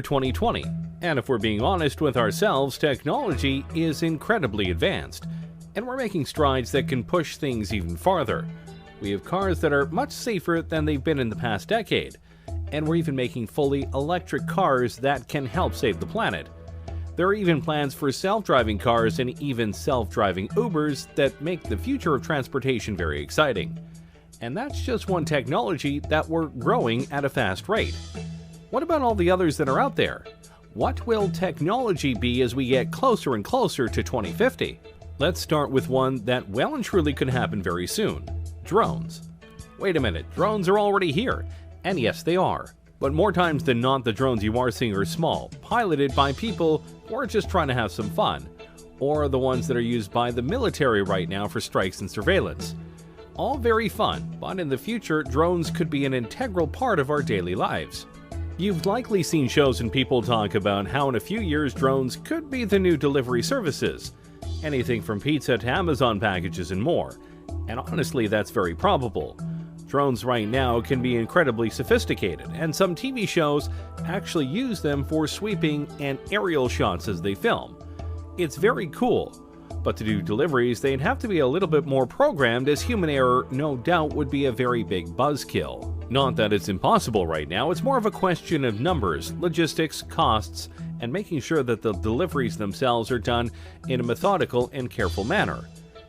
2020, and if we're being honest with ourselves, technology is incredibly advanced, and we're making strides that can push things even farther. We have cars that are much safer than they've been in the past decade, and we're even making fully electric cars that can help save the planet. There are even plans for self-driving cars and even self-driving Ubers that make the future of transportation very exciting. And that's just one technology that we're growing at a fast rate. What about all the others that are out there? What will technology be as we get closer and closer to 2050? Let's start with one that well and truly could happen very soon: drones. Wait a minute, drones are already here. And yes, they are. But more times than not, the drones you are seeing are small, piloted by people who are just trying to have some fun, or the ones that are used by the military right now for strikes and surveillance. All very fun, but in the future, drones could be an integral part of our daily lives. You've likely seen shows and people talk about how in a few years drones could be the new delivery services. Anything from pizza to Amazon packages and more. And honestly, that's very probable. Drones right now can be incredibly sophisticated, and some TV shows actually use them for sweeping and aerial shots as they film. It's very cool, but to do deliveries, they'd have to be a little bit more programmed, as human error no doubt would be a very big buzzkill. Not that it's impossible right now, it's more of a question of numbers, logistics, costs, and making sure that the deliveries themselves are done in a methodical and careful manner.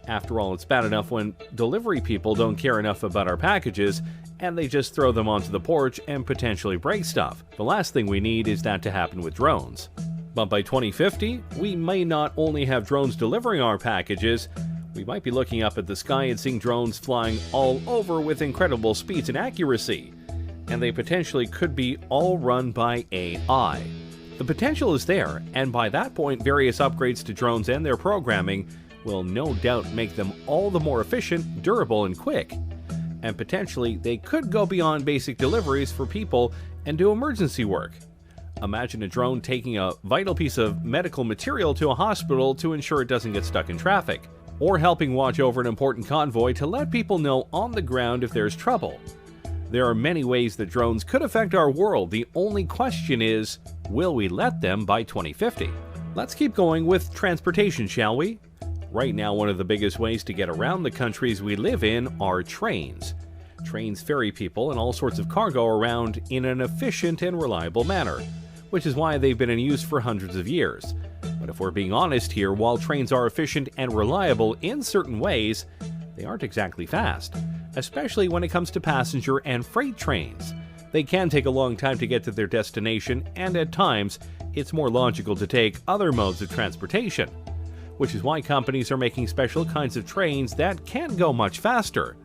After all, it's bad enough when delivery people don't care enough about our packages and they just throw them onto the porch and potentially break stuff. The last thing we need is that to happen with drones. But by 2050, we may not only have drones delivering our packages, we might be looking up at the sky and seeing drones flying all over with incredible speeds and accuracy. And they potentially could be all run by AI. The potential is there, and by that point, various upgrades to drones and their programming will no doubt make them all the more efficient, durable, and quick. And potentially, they could go beyond basic deliveries for people and do emergency work. Imagine a drone taking a vital piece of medical material to a hospital to ensure it doesn't get stuck in traffic, or helping watch over an important convoy to let people know on the ground if there's trouble. There are many ways that drones could affect our world. The only question is, will we let them by 2050? Let's keep going with transportation, shall we? Right now, one of the biggest ways to get around the countries we live in are trains. Trains ferry people and all sorts of cargo around in an efficient and reliable manner, which is why they've been in use for hundreds of years. But if we're being honest here, while trains are efficient and reliable in certain ways, they aren't exactly fast, especially when it comes to passenger and freight trains. They can take a long time to get to their destination, and at times, it's more logical to take other modes of transportation, which is why companies are making special kinds of trains that can go much faster.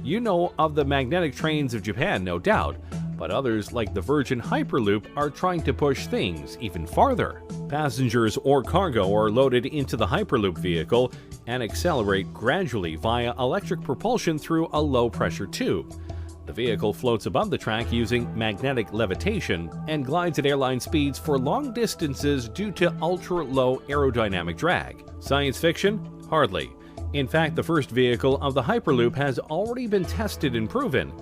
You know of the magnetic trains of Japan, no doubt, but others like the Virgin Hyperloop are trying to push things even farther. Passengers or cargo are loaded into the Hyperloop vehicle and accelerate gradually via electric propulsion through a low-pressure tube. The vehicle floats above the track using magnetic levitation and glides at airline speeds for long distances due to ultra-low aerodynamic drag. Science fiction? Hardly. In fact, the first vehicle of the Hyperloop has already been tested and proven,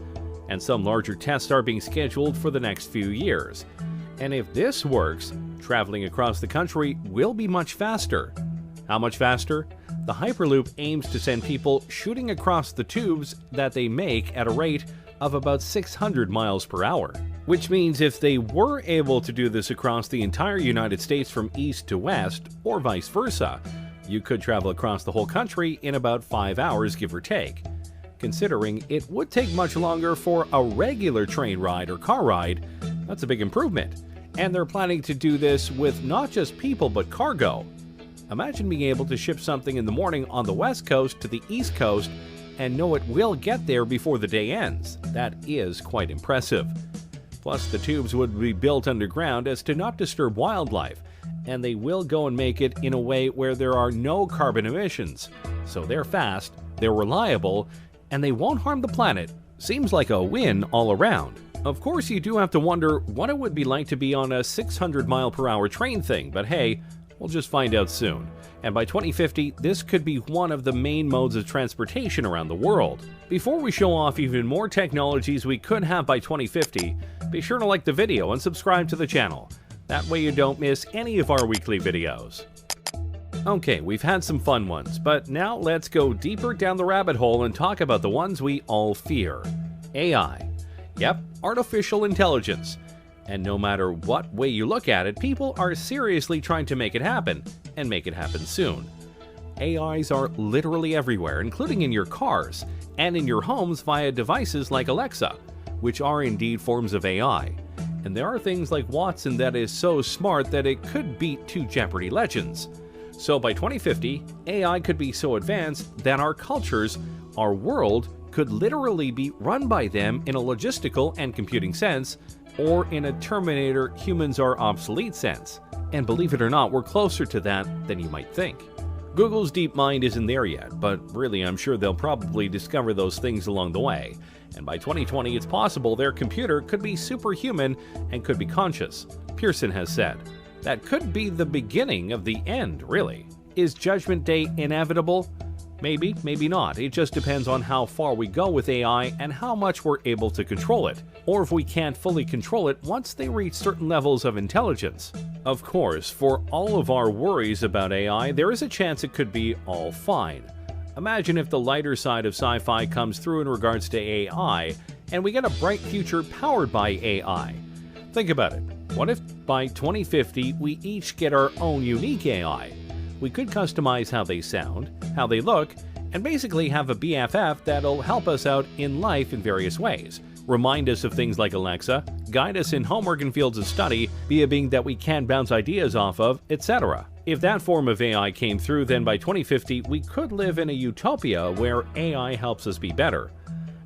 and some larger tests are being scheduled for the next few years. And if this works, traveling across the country will be much faster. How much faster? The Hyperloop aims to send people shooting across the tubes that they make at a rate of about 600 miles per hour. Which means if they were able to do this across the entire United States from east to west, or vice versa, you could travel across the whole country in about 5 hours, give or take. Considering it would take much longer for a regular train ride or car ride, that's a big improvement. And they're planning to do this with not just people but cargo. Imagine being able to ship something in the morning on the west coast to the east coast and know it will get there before the day ends. That is quite impressive. Plus, the tubes would be built underground as to not disturb wildlife, and they will go and make it in a way where there are no carbon emissions. So they're fast, they're reliable, and they won't harm the planet. Seems like a win all around. Of course, you do have to wonder what it would be like to be on a 600-mile-per-hour train thing, but hey, we'll just find out soon. And by 2050, this could be one of the main modes of transportation around the world. Before we show off even more technologies we could have by 2050, be sure to like the video and subscribe to the channel. That way you don't miss any of our weekly videos. Okay, we've had some fun ones, but now let's go deeper down the rabbit hole and talk about the ones we all fear. AI. Yep, artificial intelligence. And no matter what way you look at it, people are seriously trying to make it happen, and make it happen soon. AIs are literally everywhere, including in your cars, and in your homes via devices like Alexa, which are indeed forms of AI. And there are things like Watson that is so smart that it could beat two Jeopardy legends. So by 2050, AI could be so advanced that our cultures, our world, could literally be run by them in a logistical and computing sense, or in a Terminator humans are obsolete sense. And believe it or not, we're closer to that than you might think. Google's DeepMind isn't there yet, but really I'm sure they'll probably discover those things along the way. And by 2020, it's possible their computer could be superhuman and could be conscious, Pearson has said. That could be the beginning of the end, really. Is Judgment Day inevitable? Maybe, maybe not. It just depends on how far we go with AI and how much we're able to control it, or if we can't fully control it once they reach certain levels of intelligence. Of course, for all of our worries about AI, there is a chance it could be all fine. Imagine if the lighter side of sci-fi comes through in regards to AI, and we get a bright future powered by AI. Think about it. What if by 2050 we each get our own unique AI? We could customize how they sound, how they look, and basically have a BFF that'll help us out in life in various ways. Remind us of things like Alexa, guide us in homework and fields of study, be a being that we can bounce ideas off of, etc. If that form of AI came through, then by 2050 we could live in a utopia where AI helps us be better.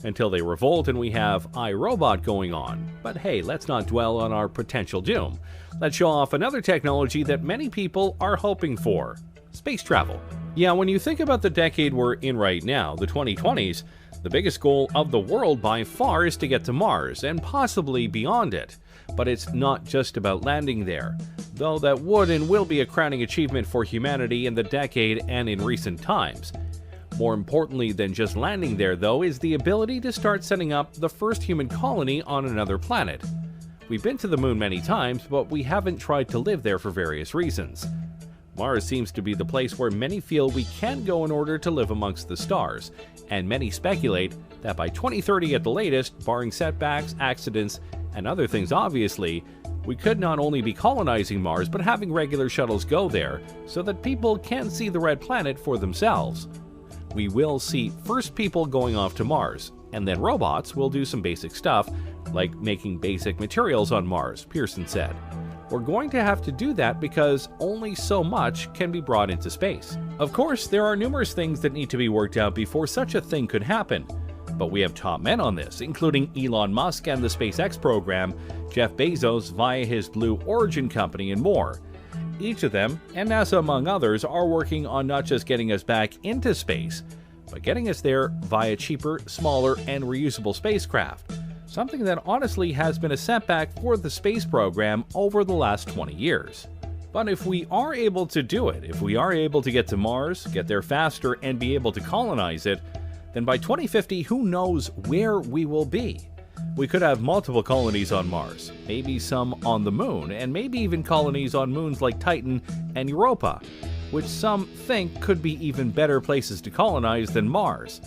Until they revolt and we have iRobot going on. But hey, let's not dwell on our potential doom. Let's show off another technology that many people are hoping for. Space travel. Yeah, when you think about the decade we're in right now, the 2020s, the biggest goal of the world by far is to get to Mars, and possibly beyond it. But it's not just about landing there, though that would and will be a crowning achievement for humanity in the decade and in recent times. More importantly than just landing there, though, is the ability to start setting up the first human colony on another planet. We've been to the moon many times, but we haven't tried to live there for various reasons. Mars seems to be the place where many feel we can go in order to live amongst the stars, and many speculate that by 2030 at the latest, barring setbacks, accidents, and other things obviously, we could not only be colonizing Mars but having regular shuttles go there so that people can see the red planet for themselves. We will see first people going off to Mars, and then robots will do some basic stuff, like making basic materials on Mars, Pearson said. We're going to have to do that because only so much can be brought into space. Of course, there are numerous things that need to be worked out before such a thing could happen. But we have top men on this, including Elon Musk and the SpaceX program, Jeff Bezos via his Blue Origin company, and more. Each of them, and NASA among others, are working on not just getting us back into space, but getting us there via cheaper, smaller, and reusable spacecraft. Something that honestly has been a setback for the space program over the last 20 years. But if we are able to do it, if we are able to get to Mars, get there faster, and be able to colonize it, then by 2050, who knows where we will be? We could have multiple colonies on Mars, maybe some on the moon, and maybe even colonies on moons like Titan and Europa, which some think could be even better places to colonize than Mars.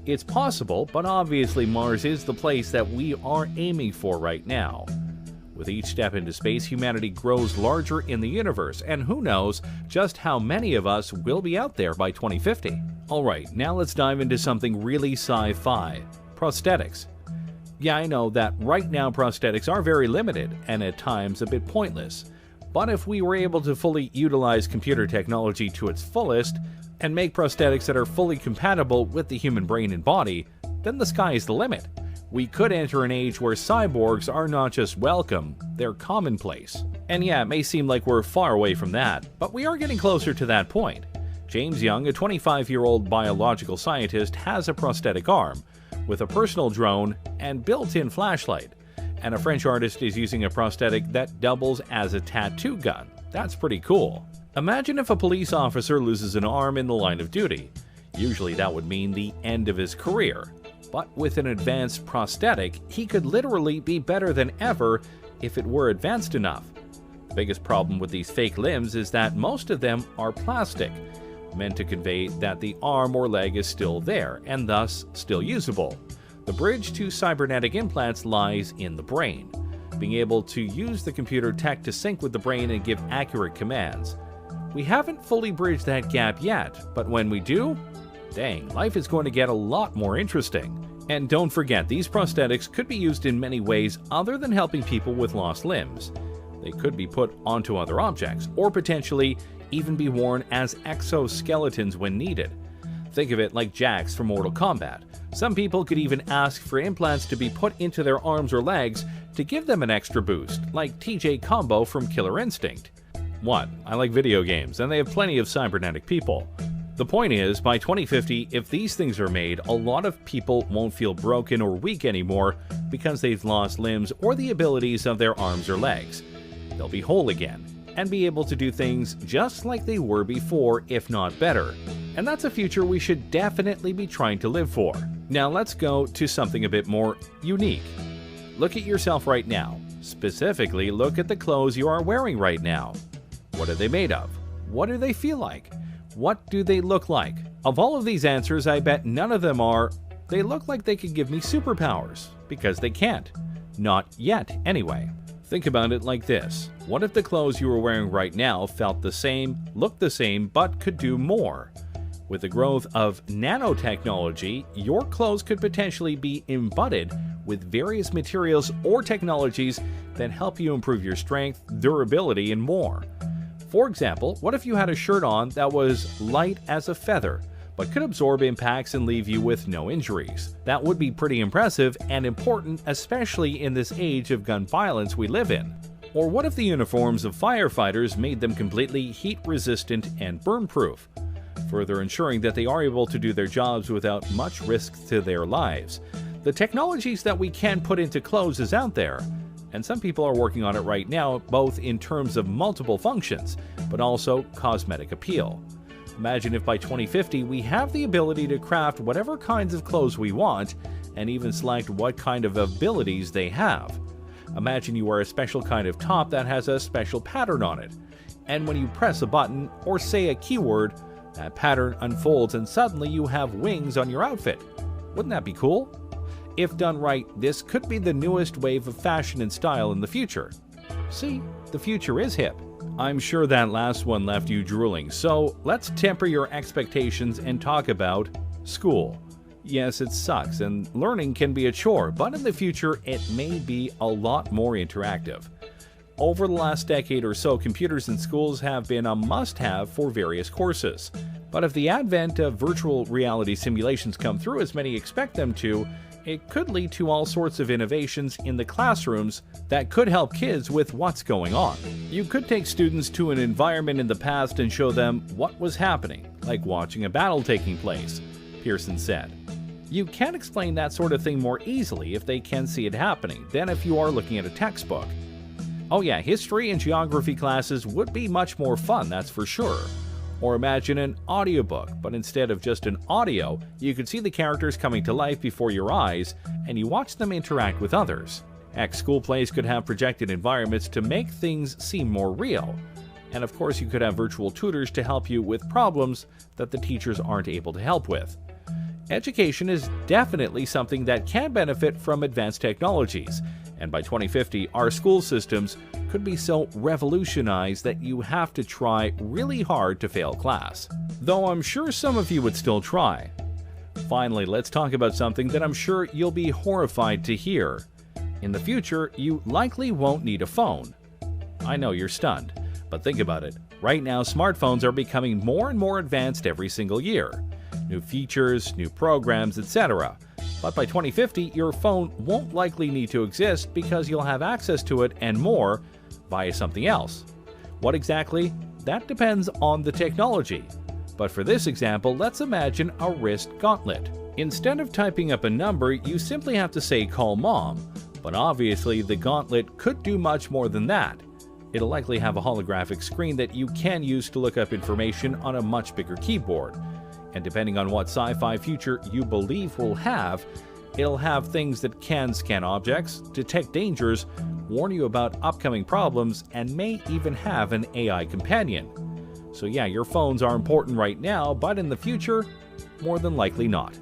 It's possible, but obviously Mars is the place that we are aiming for right now. With each step into space, humanity grows larger in the universe, and who knows just how many of us will be out there by 2050. Alright, now let's dive into something really sci-fi. Prosthetics. Yeah, I know that right now prosthetics are very limited, and at times a bit pointless. But if we were able to fully utilize computer technology to its fullest, and make prosthetics that are fully compatible with the human brain and body, then the sky is the limit. We could enter an age where cyborgs are not just welcome, they're commonplace. And yeah, it may seem like we're far away from that, but we are getting closer to that point. James Young, a 25-year-old biological scientist, has a prosthetic arm, with a personal drone and built-in flashlight. And a French artist is using a prosthetic that doubles as a tattoo gun. That's pretty cool. Imagine if a police officer loses an arm in the line of duty. Usually that would mean the end of his career. But with an advanced prosthetic, he could literally be better than ever if it were advanced enough. Biggest problem with these fake limbs is that most of them are plastic, meant to convey that the arm or leg is still there and thus still usable. The bridge to cybernetic implants lies in the brain, being able to use the computer tech to sync with the brain and give accurate commands. We haven't fully bridged that gap yet, but when we do, dang, life is going to get a lot more interesting. And don't forget, these prosthetics could be used in many ways other than helping people with lost limbs. They could be put onto other objects, or potentially even be worn as exoskeletons when needed. Think of it like Jax from Mortal Kombat. Some people could even ask for implants to be put into their arms or legs to give them an extra boost, like TJ Combo from Killer Instinct. 1. I like video games, and they have plenty of cybernetic people. The point is, by 2050, if these things are made, a lot of people won't feel broken or weak anymore because they've lost limbs or the abilities of their arms or legs. They'll be whole again, and be able to do things just like they were before, if not better. And that's a future we should definitely be trying to live for. Now let's go to something a bit more unique. Look at yourself right now. Specifically, look at the clothes you are wearing right now. What are they made of? What do they feel like? What do they look like? Of all of these answers, I bet none of them are, they look like they could give me superpowers, because they can't. Not yet, anyway. Think about it like this. What if the clothes you were wearing right now felt the same, looked the same, but could do more? With the growth of nanotechnology, your clothes could potentially be embodied with various materials or technologies that help you improve your strength, durability, and more. For example, what if you had a shirt on that was light as a feather, but could absorb impacts and leave you with no injuries? That would be pretty impressive and important, especially in this age of gun violence we live in. Or what if the uniforms of firefighters made them completely heat-resistant and burn-proof, further ensuring that they are able to do their jobs without much risk to their lives? The technologies that we can put into clothes is out there, and some people are working on it right now, both in terms of multiple functions, but also cosmetic appeal. Imagine if by 2050 we have the ability to craft whatever kinds of clothes we want, and even select what kind of abilities they have. Imagine you wear a special kind of top that has a special pattern on it, and when you press a button or say a keyword, that pattern unfolds and suddenly you have wings on your outfit. Wouldn't that be cool? If done right, this could be the newest wave of fashion and style in the future. See, the future is hip. I'm sure that last one left you drooling, so let's temper your expectations and talk about school. Yes, it sucks, and learning can be a chore, but in the future it may be a lot more interactive. Over the last decade or so, computers in schools have been a must-have for various courses. But if the advent of virtual reality simulations come through as many expect them to, it could lead to all sorts of innovations in the classrooms that could help kids with what's going on. You could take students to an environment in the past and show them what was happening, like watching a battle taking place, Pearson said. You can explain that sort of thing more easily if they can see it happening than if you are looking at a textbook. Oh yeah, history and geography classes would be much more fun, that's for sure. Or imagine an audiobook, but instead of just an audio, you could see the characters coming to life before your eyes, and you watch them interact with others. Heck, school plays could have projected environments to make things seem more real. And of course you could have virtual tutors to help you with problems that the teachers aren't able to help with. Education is definitely something that can benefit from advanced technologies, and by 2050 our school systems could be so revolutionized that you have to try really hard to fail class. Though I'm sure some of you would still try. Finally, let's talk about something that I'm sure you'll be horrified to hear. In the future, you likely won't need a phone. I know you're stunned, but think about it. Right now, smartphones are becoming more and more advanced every single year. New features, new programs, etc. But by 2050, your phone won't likely need to exist because you'll have access to it and more via something else. What exactly? That depends on the technology. But for this example, let's imagine a wrist gauntlet. Instead of typing up a number, you simply have to say "call mom." But obviously, the gauntlet could do much more than that. It'll likely have a holographic screen that you can use to look up information on a much bigger keyboard. And depending on what sci-fi future you believe will have, it'll have things that can scan objects, detect dangers, warn you about upcoming problems, and may even have an AI companion. So yeah, your phones are important right now, but in the future, more than likely not.